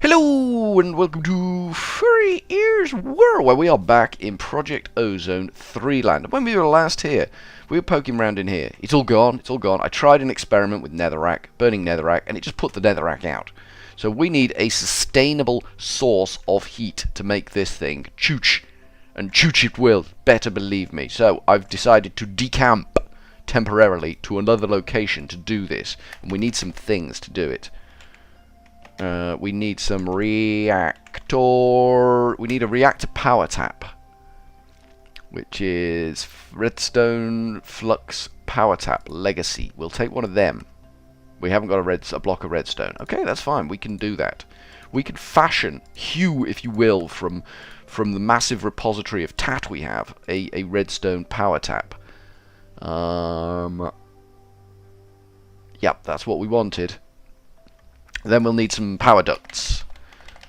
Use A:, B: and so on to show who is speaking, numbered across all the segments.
A: Hello and welcome to Furryearsworld, where we are back in Project Ozone 3 land. When we were last here, we were poking around in here. It's all gone, it's all gone. I tried an experiment with netherrack, burning netherrack, and it just put the netherrack out. So we need a sustainable source of heat to make this thing chooch. And chooch it will, better believe me. So I've decided to decamp temporarily to another location to do this. And we need some things to do it. We need some reactor. We need a reactor power tap, which is redstone flux power tap legacy. We'll take one of them. We haven't got a block of redstone. Okay, that's fine. We can do that. We can hew, if you will, from the massive repository of tat we have, a redstone power tap. Yep, that's what we wanted. Then we'll need some power ducts.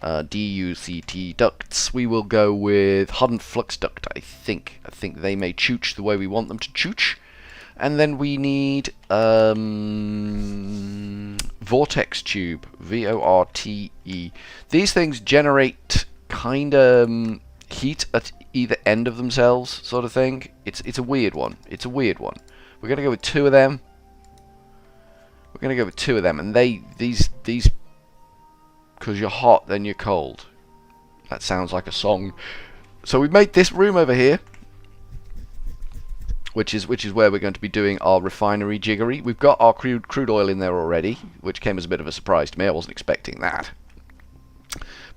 A: DUCT ducts. We will go with hardened flux duct, I think. I think they may chooch the way we want them to chooch. And then we need vortex tube. VORTE. These things generate kind of heat at either end of themselves, sort of thing. It's a weird one. It's a weird one. We're gonna go with two of them. We're going to go with two of them, and these, because you're hot, then you're cold. That sounds like a song. So we've made this room over here, which is where we're going to be doing our refinery jiggery. We've got our crude oil in there already, which came as a bit of a surprise to me. I wasn't expecting that.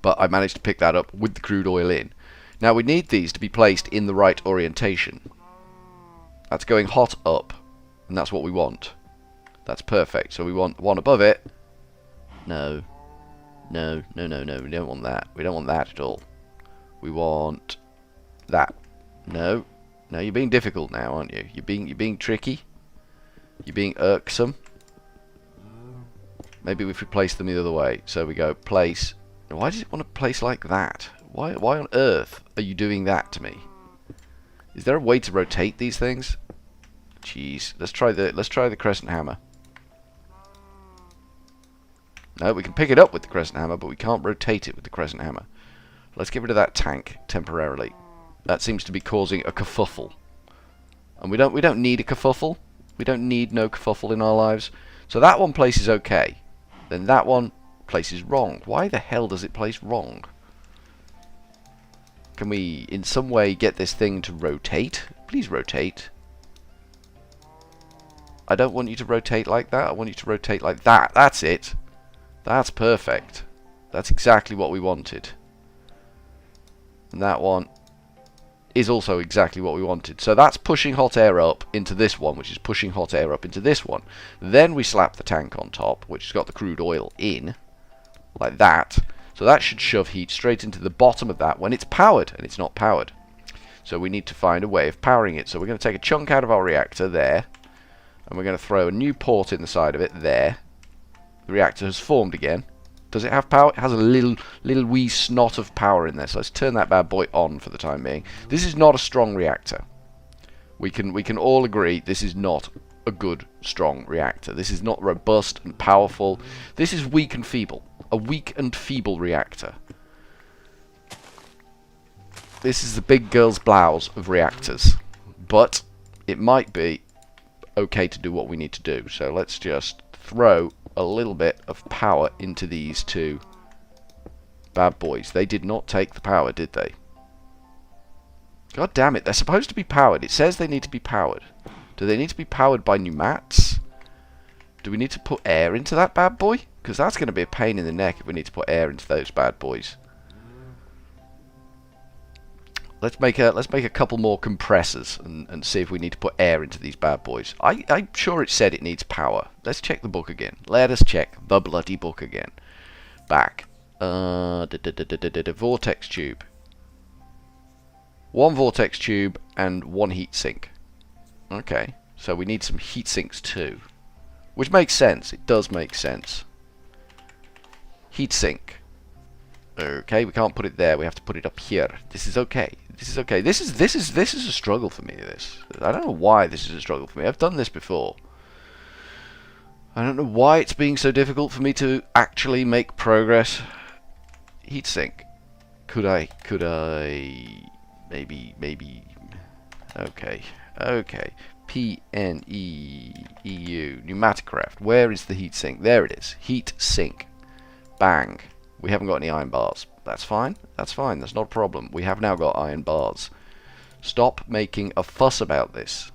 A: But I managed to pick that up with the crude oil in. Now we need these to be placed in the right orientation. That's going hot up, and that's what we want. That's perfect. So we want one above it. No. No, no, no, no. We don't want that. We don't want that at all. We want that. No. No, you're being difficult now, aren't you? You're being tricky. You're being irksome. Maybe if we place them the other way. So we go place. Why does it want to place like that? Why on earth are you doing that to me? Is there a way to rotate these things? Jeez. Let's try the crescent hammer. No, we can pick it up with the crescent hammer, but we can't rotate it with the crescent hammer. Let's get rid of that tank temporarily. That seems to be causing a kerfuffle. And we don't need a kerfuffle. We don't need no kerfuffle in our lives. So that one places okay. Then that one places wrong. Why the hell does it place wrong? Can we in some way get this thing to rotate? Please rotate. I don't want you to rotate like that. I want you to rotate like that. That's it. That's perfect. That's exactly what we wanted. And that one is also exactly what we wanted. So that's pushing hot air up into this one, which is pushing hot air up into this one. Then we slap the tank on top, which has got the crude oil in, like that. So that should shove heat straight into the bottom of that when it's powered, and it's not powered. So we need to find a way of powering it. So we're going to take a chunk out of our reactor there, and we're going to throw a new port in the side of it there. The reactor has formed again. Does it have power? It has a little wee snot of power in there. So let's turn that bad boy on for the time being. This is not a strong reactor. We can all agree this is not a good, strong reactor. This is not robust and powerful. This is weak and feeble. A weak and feeble reactor. This is the big girl's blouse of reactors. But it might be okay to do what we need to do. So let's just throw a little bit of power into these two bad boys. They did not take the power, did they? God damn it, they're supposed to be powered. It says they need to be powered. Do they need to be powered by pneumats? Do we need to put air into that bad boy? Because that's going to be a pain in the neck if we need to put air into those bad boys. Let's make a couple more compressors and see if we need to put air into these bad boys. I'm sure it said it needs power. Let's check the book again. Let us check the bloody book again. Back. Vortex tube. One vortex tube and one heatsink. Okay, so we need some heatsinks too. Which makes sense. It does make sense. Heatsink. Okay, we can't put it there. We have to put it up here. This is okay. This is okay. This is a struggle for me. I don't know why this is a struggle for me. I've done this before. I don't know why it's being so difficult for me to actually make progress. Heatsink. Could I maybe okay. PNEEU pneumaticraft. Where is the heatsink? There it is. Heat sink. Bang. We haven't got any iron bars. That's fine. That's fine. That's not a problem. We have now got iron bars. Stop making a fuss about this.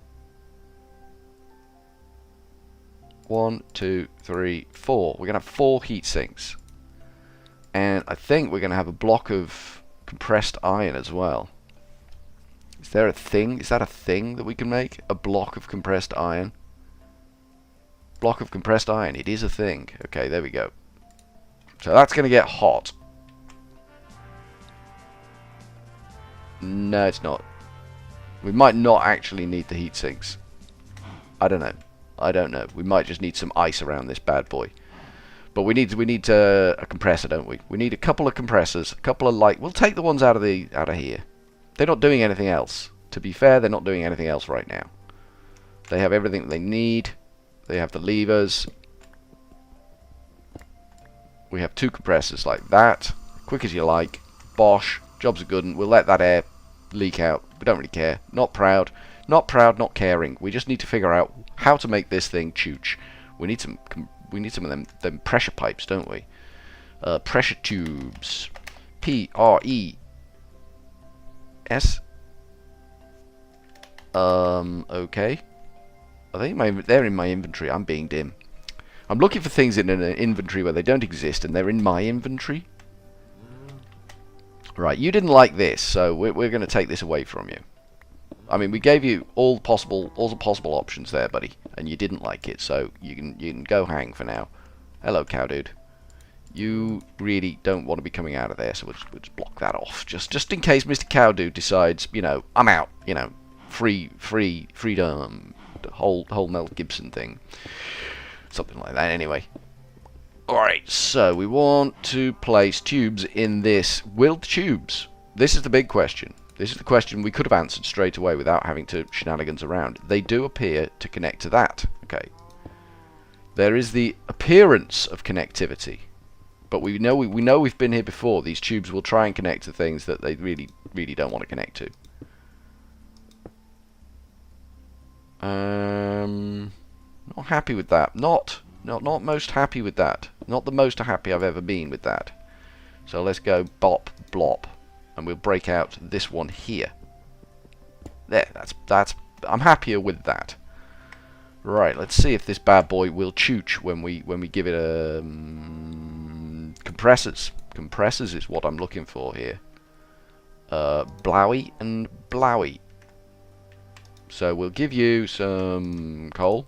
A: 1, 2, 3, 4. We're going to have 4 heat sinks. And I think we're going to have a block of compressed iron as well. Is there a thing? Is that a thing that we can make? A block of compressed iron? Block of compressed iron. It is a thing. Okay, there we go. So that's going to get hot. No, it's not. We might not actually need the heat sinks. I don't know. I don't know. We might just need some ice around this bad boy. But we need a compressor, don't we? We need a couple of compressors, a couple of light. We'll take the ones out of here. They're not doing anything else. To be fair, they're not doing anything else right now. They have everything they need. They have the levers. We have 2 compressors like that. Quick as you like. Bosh. Job's a good one. We'll let that air leak out. We don't really care. Not proud. Not proud, not caring. We just need to figure out how to make this thing chooch. We need some of them pressure pipes, don't we? Pressure tubes. P-R-E-S. Okay. Are they they're in my inventory. I'm being dim. I'm looking for things in an inventory where they don't exist, and they're in my inventory. Right, you didn't like this, so we're going to take this away from you. I mean, we gave you all the possible options there, buddy, and you didn't like it, so you can go hang for now. Hello, cow dude. You really don't want to be coming out of there, so we'll just block that off, just in case Mr. Cow dude decides, you know, I'm out, you know, freedom, the whole Mel Gibson thing, something like that. Anyway. Alright, so we want to place tubes in this. Will tubes? This is the big question. This is the question we could have answered straight away without having to shenanigans around. They do appear to connect to that. Okay. There is the appearance of connectivity. But we know we've been here before. These tubes will try and connect to things that they really don't want to connect to. Not happy with that. Not most happy with that. Not the most happy I've ever been with that. So let's go bop, blop, and we'll break out this one here. There, that's I'm happier with that. Right, let's see if this bad boy will chooch when we give it a compressors. Compressors is what I'm looking for here. Blowy and blowy. So we'll give you some coal.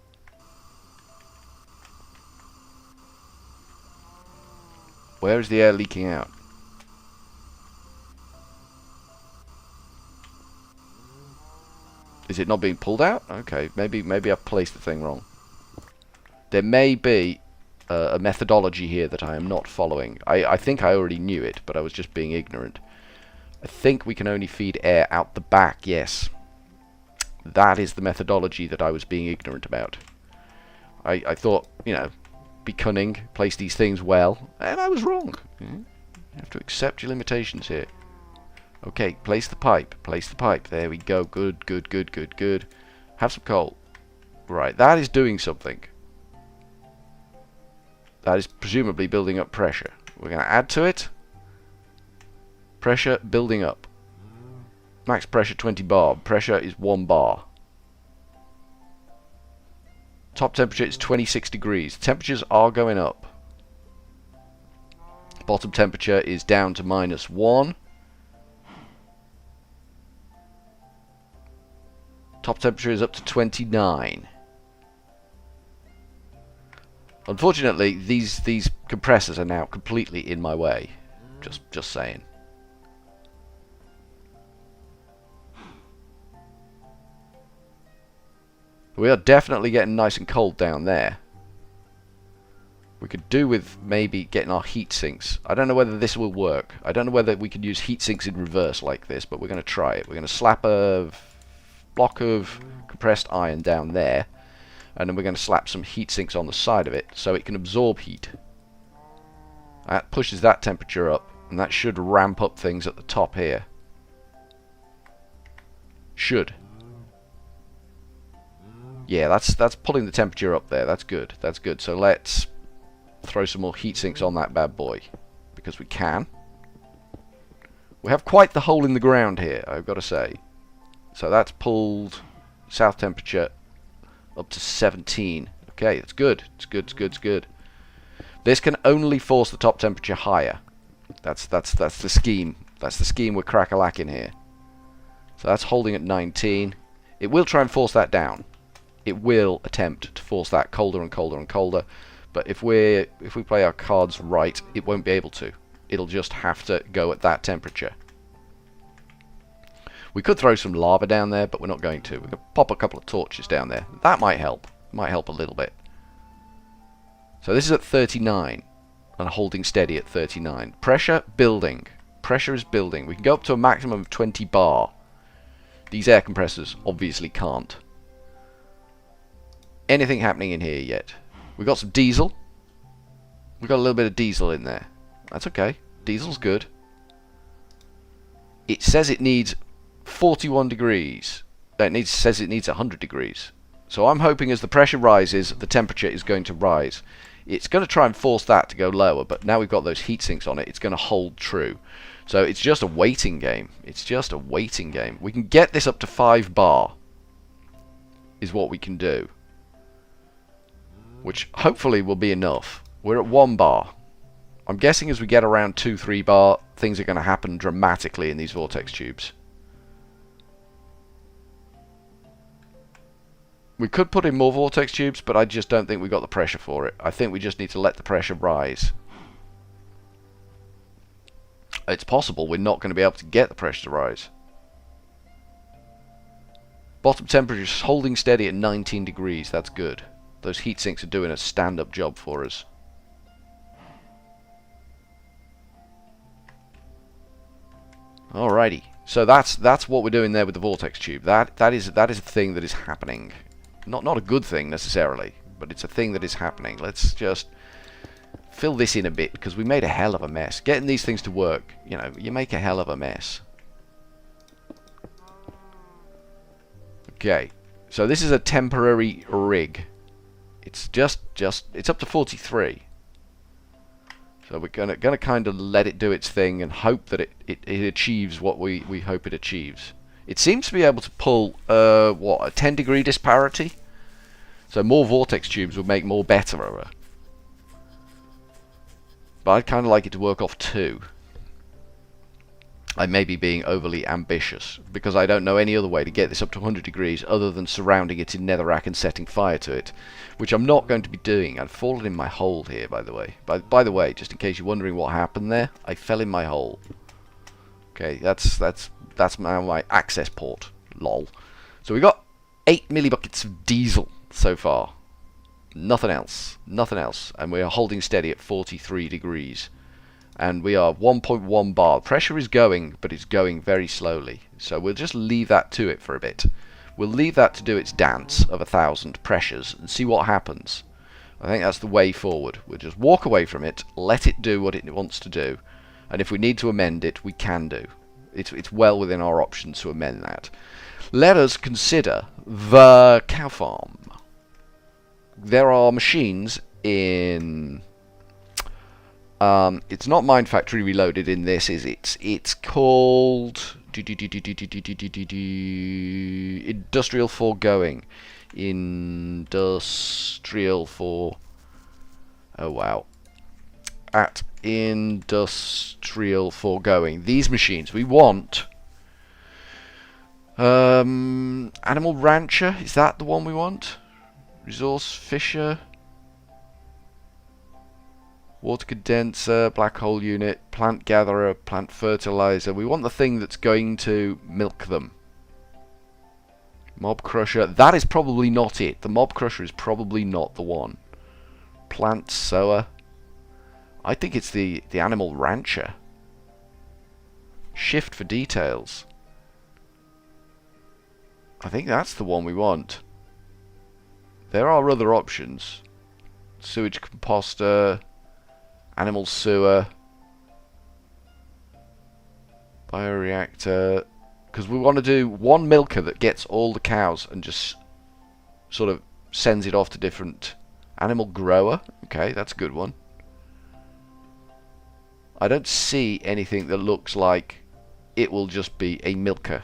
A: Where is the air leaking out? Is it not being pulled out? Okay, maybe I've placed the thing wrong. There may be a methodology here that I am not following. I think I already knew it, but I was just being ignorant. I think we can only feed air out the back, yes. That is the methodology that I was being ignorant about. I thought, you know, be cunning, place these things well, and I was wrong. You have to accept your limitations here. Okay, place the pipe. Place the pipe. There we go. Good, good, good, good, good. Have some coal. Right, that is doing something. That is presumably building up pressure. We're going to add to it. Pressure building up. Max pressure 20 bar. Pressure is 1 bar. Top temperature is 26 degrees. Temperatures are going up. Bottom temperature is down to -1. Top temperature is up to 29. Unfortunately, these compressors are now completely in my way. Just saying. We are definitely getting nice and cold down there. We could do with maybe getting our heat sinks. I don't know whether this will work. I don't know whether we could use heat sinks in reverse like this, but we're going to try it. We're going to slap a block of compressed iron down there, and then we're going to slap some heat sinks on the side of it so it can absorb heat. That pushes that temperature up, And that should ramp up things at the top here. Should. Yeah, that's pulling the temperature up there. That's good. That's good. So let's throw some more heat sinks on that bad boy. Because we can. We have quite the hole in the ground here, I've got to say. So that's pulled south temperature up to 17. Okay, that's good. It's good, it's good, it's good. This can only force the top temperature higher. That's the scheme. That's the scheme we're crack-a-lacking here. So that's holding at 19. It will try and force that down. It will attempt to force that colder and colder and colder. But if we play our cards right, it won't be able to. It'll just have to go at that temperature. We could throw some lava down there, but we're not going to. We could pop a couple of torches down there. That might help. Might help a little bit. So this is at 39 and holding steady at 39. Pressure building. Pressure is building. We can go up to a maximum of 20 bar. These air compressors obviously can't. Anything happening in here yet? We've got some diesel. We've got a little bit of diesel in there. That's okay. Diesel's good. It says it needs 41 degrees. It says it needs 100 degrees. So I'm hoping as the pressure rises, the temperature is going to rise. It's going to try and force that to go lower, but now we've got those heat sinks on it, it's going to hold true. So it's just a waiting game. It's just a waiting game. We can get this up to 5 bar, is what we can do. Which hopefully will be enough. We're at 1 bar. I'm guessing as we get around 2-3 bar, things are going to happen dramatically in these vortex tubes. We could put in more vortex tubes, but I just don't think we've got the pressure for it. I think we just need to let the pressure rise. It's possible we're not going to be able to get the pressure to rise. Bottom temperature is holding steady at 19 degrees. That's good. Those heat sinks are doing a stand-up job for us. Alrighty. So that's what we're doing there with the vortex tube. That is a thing that is happening. Not a good thing necessarily, but it's a thing that is happening. Let's just fill this in a bit because we made a hell of a mess. Getting these things to work, you know, you make a hell of a mess. Okay, so this is a temporary rig. It's it's up to 43. So we're gonna kind of let it do its thing and hope that it achieves what we hope it achieves. It seems to be able to pull what, a 10 degree disparity. So more vortex tubes would make more better. But I'd kind of like it to work off 2. I may be being overly ambitious because I don't know any other way to get this up to 100 degrees other than surrounding it in netherrack and setting fire to it, which I'm not going to be doing. I've fallen in my hole here, by the way. By the way, just in case you're wondering what happened there, I fell in my hole. Okay, that's my access port. Lol. So we got 8 millibuckets of diesel so far. Nothing else. Nothing else. And we are holding steady at 43 degrees. And we are 1.1 bar. Pressure is going, but it's going very slowly. So we'll just leave that to it for a bit. We'll leave that to do its dance of 1,000 pressures and see what happens. I think that's the way forward. We'll just walk away from it, let it do what it wants to do. And if we need to amend it, we can do. It's well within our options to amend that. Let us consider the cow farm. There are machines in... it's not Mine Factory Reloaded in this, is it? It's called... Industrial Foregoing. Industrial for... Oh, wow. At Industrial Foregoing. These machines. We want... Animal Rancher. Is that the one we want? Resource Fisher. Water Condenser. Black Hole Unit. Plant Gatherer. Plant Fertilizer. We want the thing that's going to milk them. Mob Crusher. That is probably not it. The Mob Crusher is probably not the one. Plant Sower. I think it's the Animal Rancher. Shift for details. I think that's the one we want. There are other options. Sewage composter. Animal sewer. Bioreactor, because we want to do one milker that gets all the cows and just sort of sends it off to different animal grower. Okay, that's a good one. I don't see anything that looks like it will just be a milker,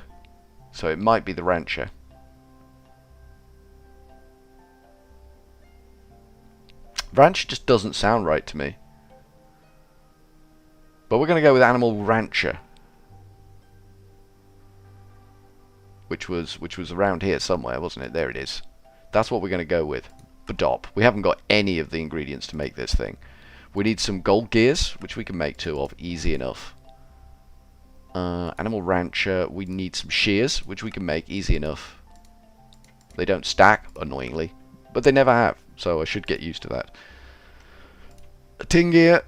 A: so it might be the rancher. Ranch just doesn't sound right to me, but we're going to go with animal rancher, which was around here somewhere, wasn't it? There it is. That's what we're going to go with. Badop. We haven't got any of the ingredients to make this thing. We need some gold gears, which we can make 2 of, easy enough. Animal rancher, we need some shears, which we can make easy enough. They don't stack, annoyingly, but they never have, so I should get used to that. A tin gear,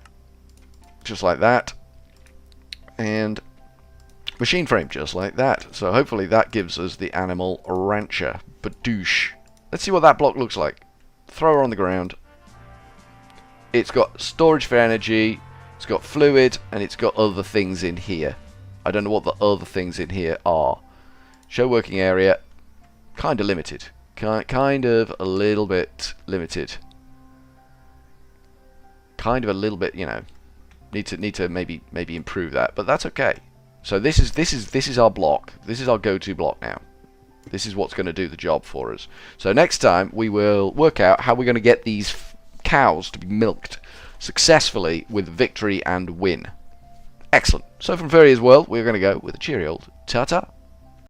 A: just like that. And machine frame, just like that. So hopefully that gives us the animal rancher. Badoosh. Let's see what that block looks like. Throw her on the ground. It's got storage for energy, it's got fluid, and it's got other things in here. I don't know what the other things in here are. Show working area, kind of limited. Kind of a little bit limited. Kind of a little bit, you know, need to maybe improve that, but that's okay. So this is our block. This is our go-to block now. This is what's going to do the job for us. So next time we will work out how we're going to get these cows to be milked successfully with victory and win. Excellent. So from Furryearsworld, we're going to go with a cheery old ta-ta.